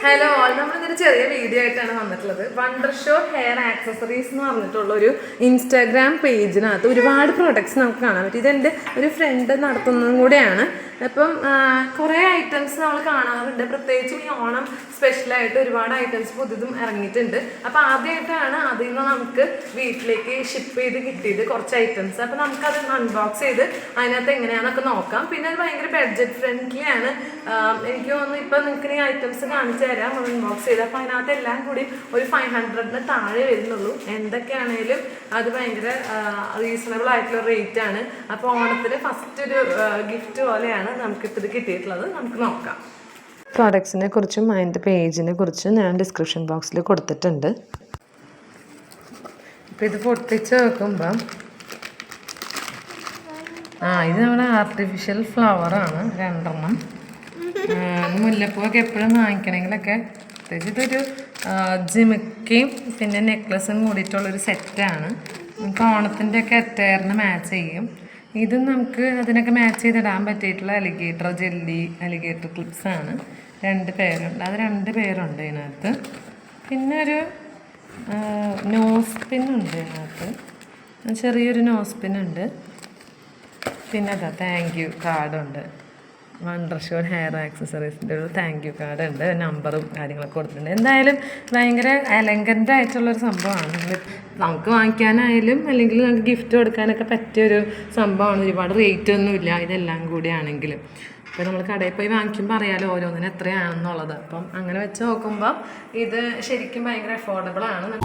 Hello all, നമ്മളിതൊരു ചെറിയ video ആയിട്ടാണ് വന്നിട്ടുള്ളത്. വണ്ടർ ഷോ ഹെയർ ആക്സസറീസ് എന്ന് പറഞ്ഞിട്ടുള്ള ഒരു ഇൻസ്റ്റാഗ്രാം പേജിനകത്ത് ഒരുപാട് പ്രോഡക്റ്റ്സ് നമുക്ക് കാണാൻ പറ്റും. ഇതെൻ്റെ ഒരു ഫ്രണ്ട് നടത്തുന്നതും കൂടെയാണ്. അപ്പം കുറേ ഐറ്റംസ് നമ്മൾ കാണാറുണ്ട്. പ്രത്യേകിച്ചും ഈ ഓണം സ്പെഷ്യലായിട്ട് ഒരുപാട് ഐറ്റംസ് പുതിയതും ഇറങ്ങിയിട്ടുണ്ട്. അപ്പോൾ ആദ്യമായിട്ടാണ് അതിൽ നിന്ന് നമുക്ക് വീട്ടിലേക്ക് ഷിപ്പ് ചെയ്ത് കിട്ടിയത് കുറച്ച് ഐറ്റംസ്. അപ്പോൾ നമുക്കത് അൺബോക്സ് ചെയ്ത് അതിനകത്ത് എങ്ങനെയാണെന്നൊക്കെ നോക്കാം. പിന്നെ അത് ഭയങ്കര ബഡ്ജറ്റ് ഫ്രണ്ട്ലി ആണ്. എനിക്ക് തോന്നുന്നു ഇപ്പം നിങ്ങൾക്ക് ഈ ഐറ്റംസ് കാണിച്ചു തരാം അൺബോക്സ് ചെയ്ത്. അപ്പോൾ അതിനകത്ത് എല്ലാം കൂടി ഒരു 500-ന് താഴെ വരുന്നുള്ളൂ. എന്തൊക്കെയാണേലും അത് ഭയങ്കര റീസണബിൾ ആയിട്ടുള്ള റേറ്റ് ആണ്. അപ്പോൾ ഓണത്തിന് ഫസ്റ്റ് ഒരു ഗിഫ്റ്റ് പോലെയാണ് നമുക്കിപ്പോൾ ഇത് കിട്ടിയിട്ടുള്ളത്. നമുക്ക് നോക്കാം. പ്രോഡക്ട്സിനെ കുറിച്ചും അതിൻ്റെ പേജിനെ കുറിച്ചും ഞാൻ ഡിസ്ക്രിപ്ഷൻ ബോക്സിൽ കൊടുത്തിട്ടുണ്ട്. ഇപ്പോൾ ഇത് പൊട്ടിച്ച് വെക്കുമ്പം ഇത് നമ്മുടെ ആർട്ടിഫിഷ്യൽ ഫ്ലവറാണ്, 2 മുല്ലപ്പൂവൊക്കെ എപ്പോഴും വാങ്ങിക്കണമെങ്കിലൊക്കെ പ്രത്യേകിച്ച് ഇതൊരു ജിമിക്കയും പിന്നെ നെക്ലസും കൂടിയിട്ടുള്ളൊരു സെറ്റാണ്. നമുക്ക് ഓണത്തിൻ്റെ ഒക്കെ അറ്റയറിന് മാച്ച് ചെയ്യും. ഇതും നമുക്ക് അതിനൊക്കെ മാച്ച് ചെയ്തിടാൻ പറ്റിയിട്ടുള്ള അലിഗേറ്റർ ജെല്ലി, അലിഗേറ്റർ ക്ലിപ്സാണ്. 2 പേരുണ്ട്, അത് 2 പേരുണ്ട് ഇതിനകത്ത്. പിന്നെ ഒരു നോസ് പിന്നുണ്ട് ഇതിനകത്ത്, ചെറിയൊരു നോസ് പിന്നുണ്ട്. പിന്നെ അതാ താങ്ക് യു കാർഡുണ്ട്. വണ്ടർ ഷോ ഹെയർ ആക്സസറീസിൻ്റെ ഒരു താങ്ക് യു കാർഡ് ഉണ്ട്, നമ്പറും കാര്യങ്ങളൊക്കെ കൊടുത്തിട്ടുണ്ട്. എന്തായാലും ഭയങ്കര എലഗൻ്റ് ആയിട്ടുള്ളൊരു സംഭവമാണ്. നമുക്ക് വാങ്ങിക്കാനായാലും അല്ലെങ്കിൽ നമുക്ക് ഗിഫ്റ്റ് കൊടുക്കാനൊക്കെ പറ്റിയൊരു സംഭവമാണ്. ഒരുപാട് റേറ്റ് ഒന്നുമില്ല ഇതെല്ലാം കൂടി ആണെങ്കിലും. അപ്പോൾ നമ്മൾ കടയിൽ പോയി വാങ്ങിക്കുമ്പോൾ അറിയാലോ ഓരോന്നിനും എത്രയാണെന്നുള്ളത്. അപ്പം അങ്ങനെ വെച്ച് നോക്കുമ്പോൾ ഇത് ശരിക്കും ഭയങ്കര അഫോർഡബിൾ ആണ്.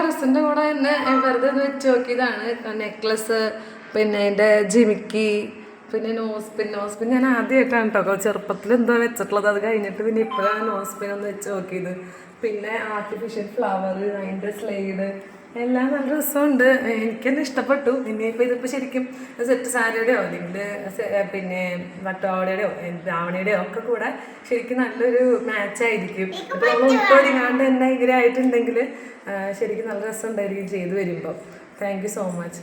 ഡ്രസ്സിൻ്റെ കൂടെ തന്നെ വെറുതെ വെച്ച് നോക്കിയതാണ് നെക്ലസ്, പിന്നെ അതിൻ്റെ ജിമിക്കി, പിന്നെ നോസ് പിൻ ഞാൻ ആദ്യമായിട്ടാണ് കേട്ടോ ചെറുപ്പത്തിൽ എന്തോ വെച്ചിട്ടുള്ളത്. അത് കഴിഞ്ഞിട്ട് പിന്നെ ഇപ്പോഴാണ് നോസ് പിൻ ഒന്ന് വെച്ച് നോക്കിയത്. പിന്നെ ആർട്ടിഫിഷ്യൽ ഫ്ലവർ, അതിൻ്റെ സ്ലൈഡ് എല്ലാം നല്ല രസമുണ്ട്. എനിക്കെന്നെ ഇഷ്ടപ്പെട്ടു. ഇനിയിപ്പോൾ ഇതിപ്പോൾ ശരിക്കും സെറ്റ് സാരിയുടെയോ അല്ലെങ്കിൽ പിന്നെ വട്ടവാടയുടെയോ ധാവണിയുടെയോ ഒക്കെ കൂടെ ശരിക്കും നല്ലൊരു മാച്ചായിരിക്കും. അപ്പോൾ നമ്മൾ ഉൾക്കൊടിങ്ങാണ്ട് തന്നെ ഇങ്ങനെ ആയിട്ടുണ്ടെങ്കിൽ ശരിക്കും നല്ല രസം ഉണ്ടായിരിക്കും ചെയ്തു വരുമ്പോൾ. Thank you so much.